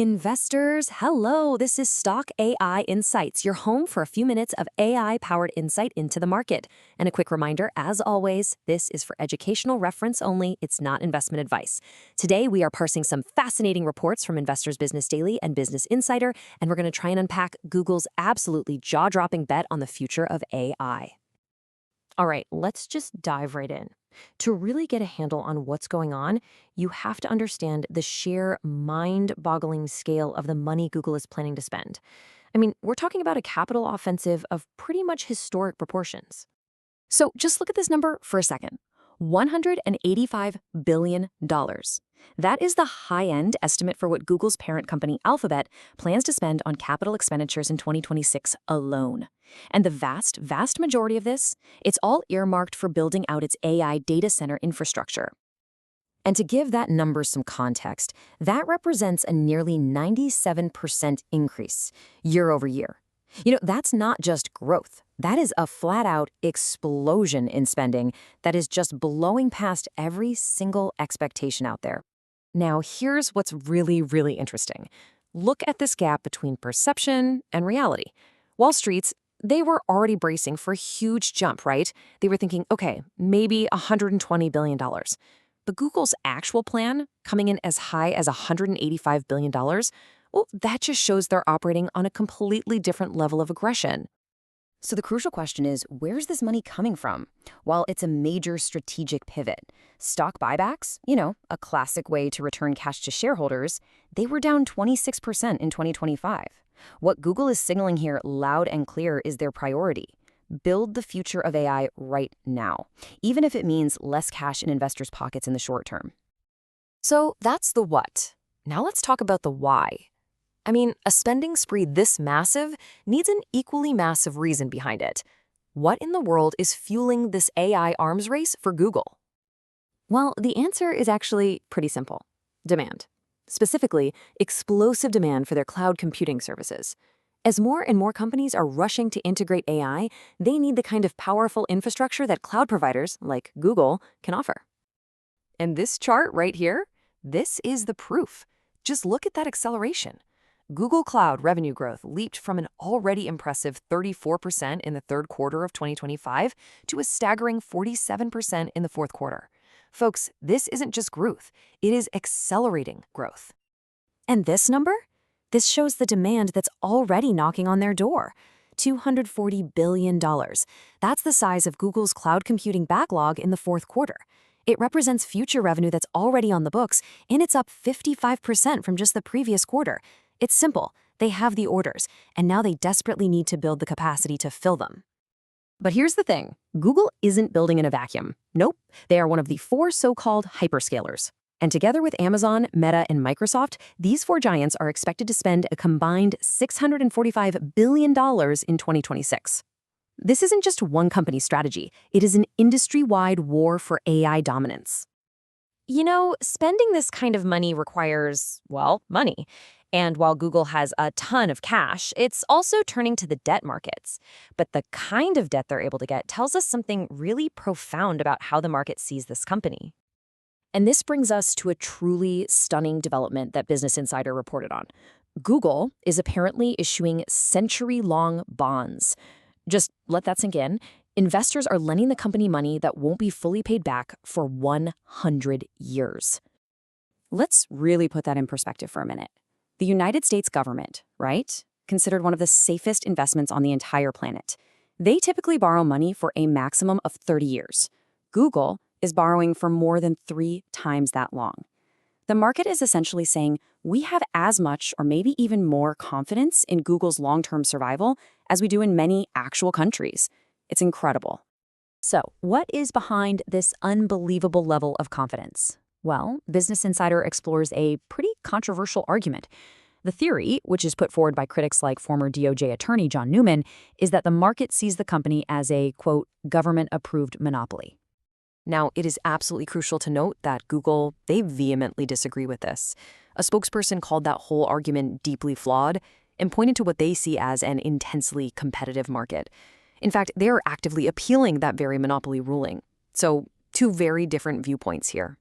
Investors, hello. This is Stock AI Insights, your home for a few minutes of AI-powered insight into the market. And a quick reminder, as always, this is for educational reference only. It's not investment advice. Today, we are parsing some fascinating reports from Investors Business Daily and Business Insider, and we're going to try and unpack Google's absolutely jaw-dropping bet on the future of AI. All right, let's just dive right in. To really get a handle on what's going on, you have to understand the sheer mind-boggling scale of the money Google is planning to spend. I mean, we're talking about a capital offensive of pretty much historic proportions. So just look at this number for a second. $185 billion. That is the high-end estimate for what Google's parent company Alphabet plans to spend on capital expenditures in 2026 alone. And the vast majority of this, it's all earmarked for building out its AI data center infrastructure. And to give that number some context, that represents a nearly 97% increase year over year. You know, that's not just growth. That is a flat-out explosion in spending that is just blowing past every single expectation out there. Now, here's what's really interesting. Look at this gap between perception and reality. Wall Street's, they were already bracing for a huge jump, right? They were thinking, okay, maybe $120 billion. But Google's actual plan, coming in as high as $185 billion, well, that just shows they're operating on a completely different level of aggression. So the crucial question is, where's this money coming from? While it's a major strategic pivot, stock buybacks, a classic way to return cash to shareholders, they were down 26% in 2025. What Google is signaling here loud and clear is their priority. Build the future of AI right now, even if it means less cash in investors' pockets in the short term. So that's the what. Now let's talk about the why. I mean, a spending spree this massive needs an equally massive reason behind it. What in the world is fueling this AI arms race for Google? Well, the answer is actually pretty simple. Demand. Specifically, explosive demand for their cloud computing services. As more and more companies are rushing to integrate AI, they need the kind of powerful infrastructure that cloud providers, like Google, can offer. And this chart right here, this is the proof. Just look at that acceleration. Google Cloud revenue growth leaped from an already impressive 34% in the third quarter of 2025 to a staggering 47% in the fourth quarter. Folks, this isn't just growth, it is accelerating growth. And this number? This shows the demand that's already knocking on their door. $240 billion. That's the size of Google's cloud computing backlog in the fourth quarter. It represents future revenue that's already on the books, and it's up 55% from just the previous quarter. It's simple. They have the orders, and now they desperately need to build the capacity to fill them. But here's the thing. Google isn't building in a vacuum. Nope. They are one of the 4 so-called hyperscalers. And together with Amazon, Meta, and Microsoft, these 4 giants are expected to spend a combined $645 billion in 2026. This isn't just one company's strategy. It is an industry-wide war for AI dominance. You know, spending this kind of money requires, well, money. And while Google has a ton of cash, it's also turning to the debt markets. But the kind of debt they're able to get tells us something really profound about how the market sees this company. And this brings us to a truly stunning development that Business Insider reported on. Google is apparently issuing century-long bonds. Just let that sink in. Investors are lending the company money that won't be fully paid back for 100 years. Let's really put that in perspective for a minute. The United States government, right, considered one of the safest investments on the entire planet. They typically borrow money for a maximum of 30 years. Google is borrowing for more than 3 times that long. The market is essentially saying we have as much or maybe even more confidence in Google's long-term survival as we do in many actual countries. It's incredible. So, what is behind this unbelievable level of confidence? Well, Business Insider explores a pretty controversial argument. The theory, which is put forward by critics like former DOJ attorney John Newman, is that the market sees the company as a, quote, government-approved monopoly. Now, it is absolutely crucial to note that Google, they vehemently disagree with this. A spokesperson called that whole argument deeply flawed and pointed to what they see as an intensely competitive market. In fact, they are actively appealing that very monopoly ruling. So, 2 very different viewpoints here.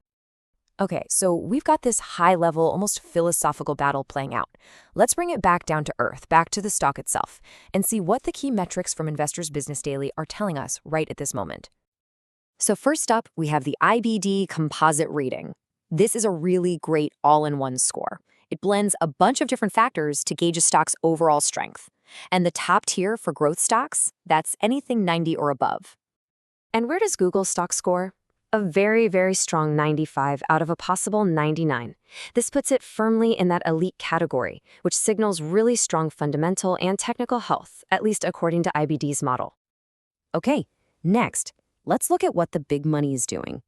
Okay, so we've got this high-level, almost philosophical battle playing out. Let's bring it back down to earth, back to the stock itself, and see what the key metrics from Investors Business Daily are telling us right at this moment. So first up, we have the IBD composite rating. This is a really great all-in-one score. It blends a bunch of different factors to gauge a stock's overall strength. And the top tier for growth stocks, that's anything 90 or above. And where does Google's stock score? A very, very strong 95 out of a possible 99. This puts it firmly in that elite category, which signals really strong fundamental and technical health, at least according to IBD's model. Okay, next, let's look at what the big money is doing.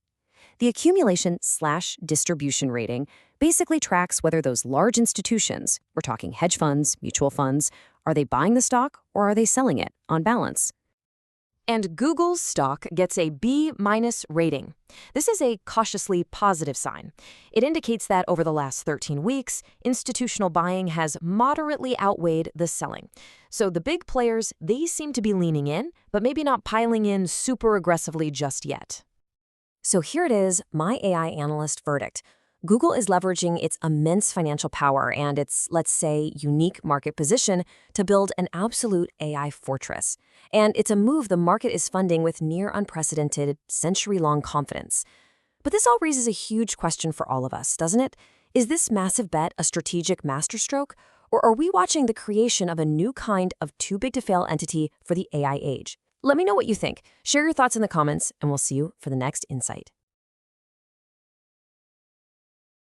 The accumulation/distribution rating basically tracks whether those large institutions, we're talking hedge funds, mutual funds, are they buying the stock or are they selling it on balance? And Google's stock gets a B- rating. This is a cautiously positive sign. It indicates that over the last 13 weeks, institutional buying has moderately outweighed the selling. So the big players, they seem to be leaning in, but maybe not piling in super aggressively just yet. So here it is, my AI analyst verdict. Google is leveraging its immense financial power and its, let's say, unique market position to build an absolute AI fortress. And it's a move the market is funding with near unprecedented, century-long confidence. But this all raises a huge question for all of us, doesn't it? Is this massive bet a strategic masterstroke? Or are we watching the creation of a new kind of too-big-to-fail entity for the AI age? Let me know what you think. Share your thoughts in the comments, and we'll see you for the next insight.